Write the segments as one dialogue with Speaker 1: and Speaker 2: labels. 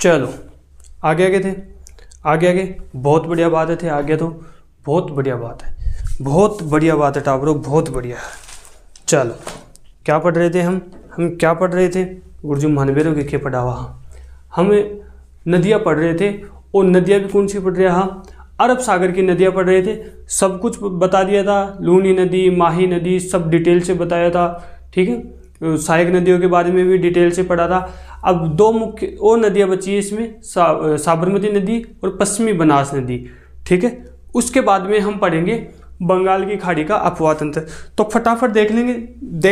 Speaker 1: चलो आगे आगे थे, आगे आगे बहुत बढ़िया बात है थे, आगे तो बहुत बढ़िया बात है, बहुत बढ़िया बात है टाबरो, बहुत बढ़िया है। चलो क्या पढ़ रहे थे हम क्या पढ़ रहे थे? गुरुजी मानवेरों के पढ़ावा, हम नदियाँ पढ़ रहे थे, और नदियाँ भी कौन सी पढ़ रहे? हाँ, अरब सागर की नदियाँ पढ़ रहे थे। सब कुछ बता दिया था, लूनी नदी, माही नदी, सब डिटेल से बताया था। ठीक है, सहायक नदियों के बारे में भी डिटेल से पढ़ा था। अब दो मुख्य और नदियाँ बची है इसमें, साबरमती नदी और पश्चिमी बनास नदी। ठीक है, उसके बाद में हम पढ़ेंगे बंगाल की खाड़ी का अपवाह तंत्र। तो फटाफट देख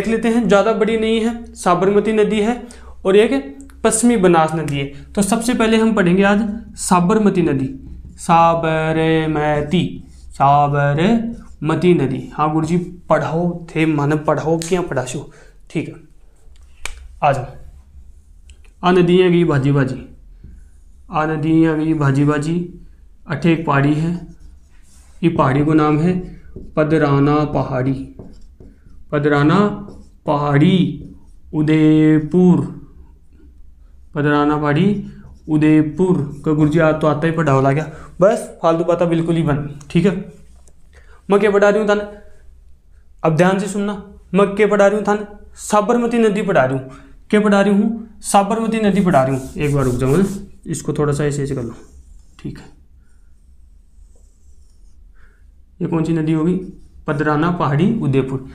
Speaker 1: लेते हैं, ज़्यादा बड़ी नहीं है, साबरमती नदी है और एक पश्चिमी बनास नदी है। तो सबसे पहले हम पढ़ेंगे आज साबरमती नदी, साबरमती नदी। हाँ गुरुजी पढ़ाओ थे, मानव पढ़ाओ क्या पढ़ाशो। ठीक है, आ जाओ। आ नदियाँ गई भाजी भाजी, आ नदियाँ गई भाजी भाजी। अठे एक पहाड़ी है, ये पहाड़ी को नाम है पदराना पहाड़ी, पदराना पहाड़ी उदयपुर, पदराना पहाड़ी उदयपुर का। गुरुजी आज तो आता ही पढ़ा होला क्या, बस फालतू बात बिल्कुल ही बंद। ठीक है, मैं क्या पढ़ा रही हूँ थाने, अब ध्यान से सुनना। मैं क्या पढ़ा रही हूँ थाने? साबरमती नदी पढ़ा रही हूँ। क्या पढ़ा रही हूँ? साबरमती नदी पढ़ा रही हूँ। एक बार रुक जाओ ना, इसको थोड़ा सा ऐसे कर लो। ठीक है, ये कौन सी नदी होगी? पदराना पहाड़ी उदयपुर।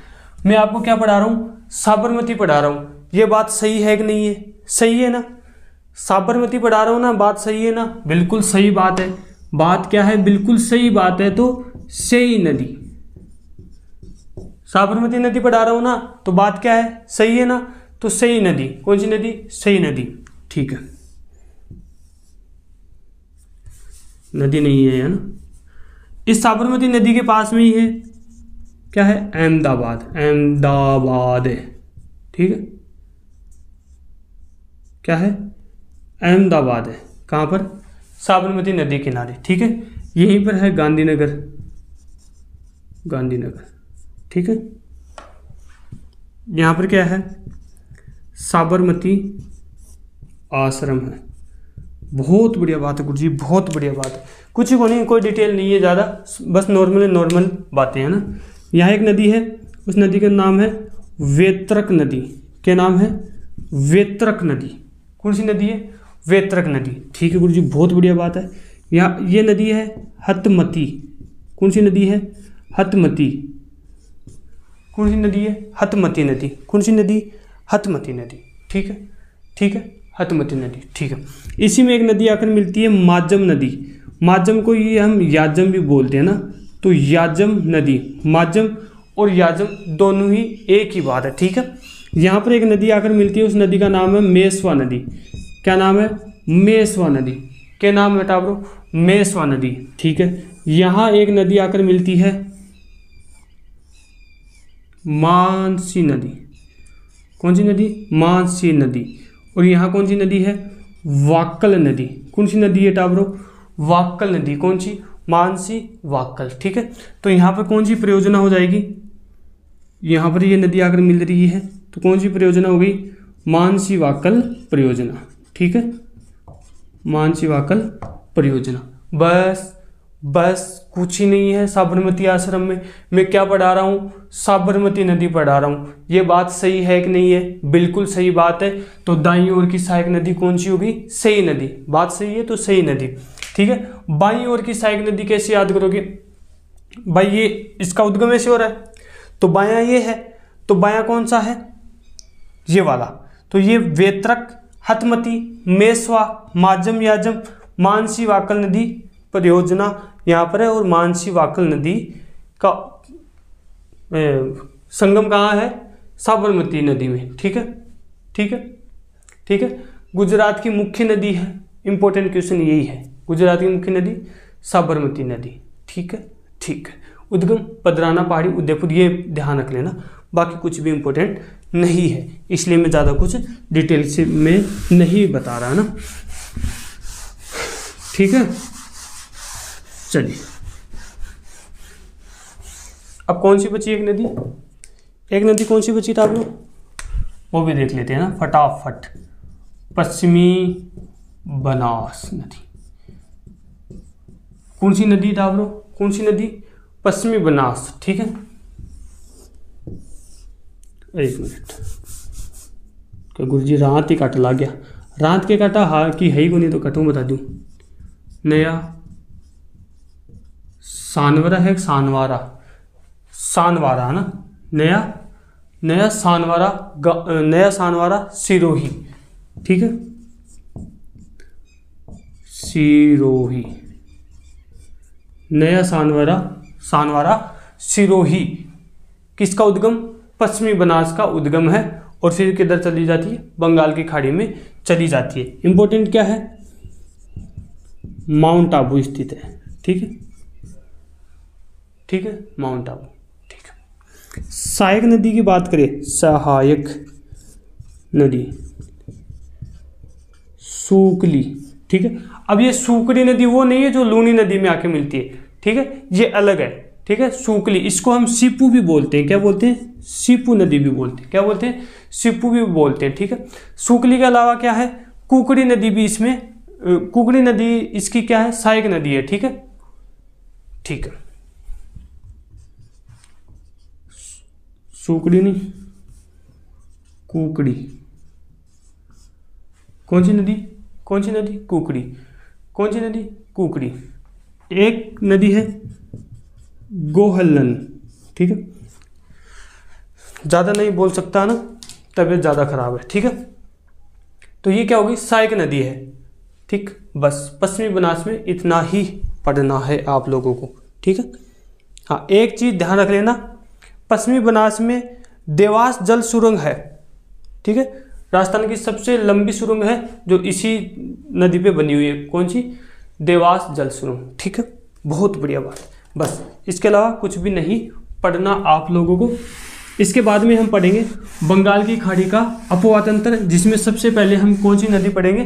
Speaker 1: मैं आपको क्या पढ़ा रहा हूँ? साबरमती पढ़ा रहा हूँ। ये बात सही है कि नहीं है? सही है ना? साबरमती पढ़ा रहा हूँ ना, बात सही है ना? बिल्कुल सही बात है। बात क्या है? बिल्कुल सही बात है। तो सही नदी, साबरमती नदी पढ़ा रहा हूँ ना, तो बात क्या है? सही है ना? तो सही नदी, कौन सी नदी? सही नदी। ठीक है, नदी नहीं है ना। इस साबरमती नदी के पास में ही है, क्या है? अहमदाबाद, अहमदाबाद है। ठीक है, क्या है? अहमदाबाद है। कहाँ पर? साबरमती नदी किनारे। ठीक है, यहीं पर है गांधीनगर, गांधीनगर। ठीक है, यहाँ पर क्या है? साबरमती आश्रम है। बहुत बढ़िया बात है गुरुजी, बहुत बढ़िया बात है। कुछ ही को नहीं, कोई डिटेल नहीं है ज़्यादा, बस नॉर्मल बातें हैं ना। यहाँ एक नदी है, उस नदी का नाम है वेत्रक नदी। क्या नाम है? वेत्रक नदी। कौन सी नदी है? वेत्रक नदी। ठीक है गुरुजी, बहुत बढ़िया बात है। यहाँ ये नदी है हतमती। कौन सी नदी है? हतमती। कौन सी नदी है? हतमती नदी। कौन सी नदी? हतमती नदी। ठीक है, ठीक है, हतमती नदी। ठीक है, इसी में एक नदी आकर मिलती है माजम नदी। माजम को ये हम याजम भी बोलते हैं ना, तो याजम नदी, माजम और याजम दोनों ही एक ही बात है। ठीक है, यहाँ पर एक नदी आकर मिलती है, उस नदी का नाम है मेस्वा नदी। क्या नाम है? मेस्वा नदी। क्या नाम है टाबरो? मेस्वा नदी। ठीक है, यहाँ एक नदी आकर मिलती है मानसी नदी। कौन सी नदी? मानसी नदी। और यहाँ कौन सी नदी है? वाक्कल नदी। कौन सी नदी है टाबरो? वाक्कल नदी। कौन सी? मानसी, वाक्कल। ठीक है, तो यहाँ पर कौन सी प्रयोजना हो जाएगी? यहाँ पर ये नदी आकर मिल रही है, तो कौन सी प्रयोजना हो गई? मानसी वाक्कल परियोजना। ठीक है, मानसी वाक्कल परियोजना। बस कुछ ही नहीं है। साबरमती आश्रम में मैं क्या पढ़ा रहा हूँ? साबरमती नदी पढ़ा रहा हूँ। ये बात सही है कि नहीं है? बिल्कुल सही बात है। तो दाईं ओर की सहायक नदी कौन सी होगी? सही नदी। बात सही है तो सही नदी। ठीक है, बाईं ओर की सहायक नदी कैसे याद करोगे भाई? ये इसका उद्गम ऐसे हो रहा है, तो बायां ये है, तो बायां कौन सा है? ये वाला। तो ये वेत्रक, हतमती, मेस्वा, माजम, याजम, मानसी वाक्कल नदी परियोजना यहाँ पर है। और मानसी वाक्कल नदी का संगम कहाँ है? साबरमती नदी में। ठीक है, ठीक है, ठीक है। गुजरात की मुख्य नदी है, इंपॉर्टेंट क्वेश्चन यही है। गुजरात की मुख्य नदी साबरमती नदी। ठीक है, ठीक है। उद्गम पदराना पहाड़ी उदयपुर, ये ध्यान रख लेना। बाकी कुछ भी इंपॉर्टेंट नहीं है, इसलिए मैं ज़्यादा कुछ डिटेल से मैं नहीं बता रहा ना। ठीक है, चलिए अब कौन सी बची? एक नदी, एक नदी कौन सी बची था आप लोग? वो भी देख लेते हैं ना फटाफट। पश्चिमी बनास नदी। कौन सी नदी टाबरो, कौन सी नदी, पश्चिमी बनास, ठीक है। एक मिनट, गुरुजी रात ही काट ला गया, रात के काटा हा कि है ही को नहीं तो कटू बता दूं। नया सानवरा है, सानवारा, सानवारा है ना, नया सानवारा, नया सानवारा सिरोही, ठीक है, सिरोही, नया सानवारा सिरोही किसका उद्गम, पश्चिमी बनास का उद्गम है, और फिर किधर चली जाती है, बंगाल की खाड़ी में चली जाती है। इंपॉर्टेंट क्या है, माउंट आबू स्थित है, ठीक है, ठीक है, माउंट आबू, ठीक है। सहायक नदी की बात करें, सहायक नदी सूकली, ठीक है। अब ये सूकली नदी वो नहीं है जो लूनी नदी में आके मिलती है, ठीक है, ये अलग है, ठीक है। सूकली, इसको हम सीपू भी बोलते हैं, क्या बोलते हैं, सीपू नदी भी बोलते हैं, क्या बोलते हैं, सीपू भी बोलते हैं, ठीक है। सूकली के अलावा क्या है, कुकड़ी नदी भी इसमें, कुकड़ी नदी इसकी क्या है, सहायक नदी है, ठीक है, ठीक है। सूकड़ी नहीं, कुकड़ी, कौन सी नदी, कौन सी नदी, कुकड़ी, कौन सी नदी, कुकड़ी। एक नदी है गोहलन, ठीक है, ज़्यादा नहीं बोल सकता ना, तबीयत ज़्यादा खराब है, ठीक है। तो ये क्या होगी, सहायक नदी है, ठीक। बस पश्चिमी बनास में इतना ही पढ़ना है आप लोगों को, ठीक है। हाँ, एक चीज़ ध्यान रख लेना, पश्चिमी बनास में देवास जल सुरंग है, ठीक है, राजस्थान की सबसे लंबी सुरंग है जो इसी नदी पे बनी हुई है, कौन सी, देवास जल सुरंग, ठीक है। बहुत बढ़िया बात, बस इसके अलावा कुछ भी नहीं पढ़ना आप लोगों को। इसके बाद में हम पढ़ेंगे बंगाल की खाड़ी का अपवाद तंत्र, जिसमें सबसे पहले हम कौन सी नदी पढ़ेंगे,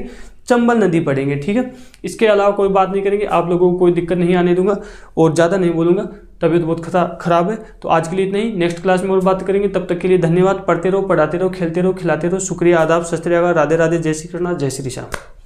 Speaker 1: चंबल नदी पढ़ेंगे, ठीक है। इसके अलावा कोई बात नहीं करेंगे, आप लोगों को कोई दिक्कत नहीं आने दूंगा और ज़्यादा नहीं बोलूँगा, तबीयत बहुत खराब है। तो आज के लिए इतना ही, नेक्स्ट क्लास में और बात करेंगे, तब तक के लिए धन्यवाद। पढ़ते रहो, पढ़ाते रहो, खेलते रहो, खिलाते रहो। शुक्रिया, आदाब, सत श्री अकाल, राधे राधे, जय श्री कृष्णा, जय श्री श्याम।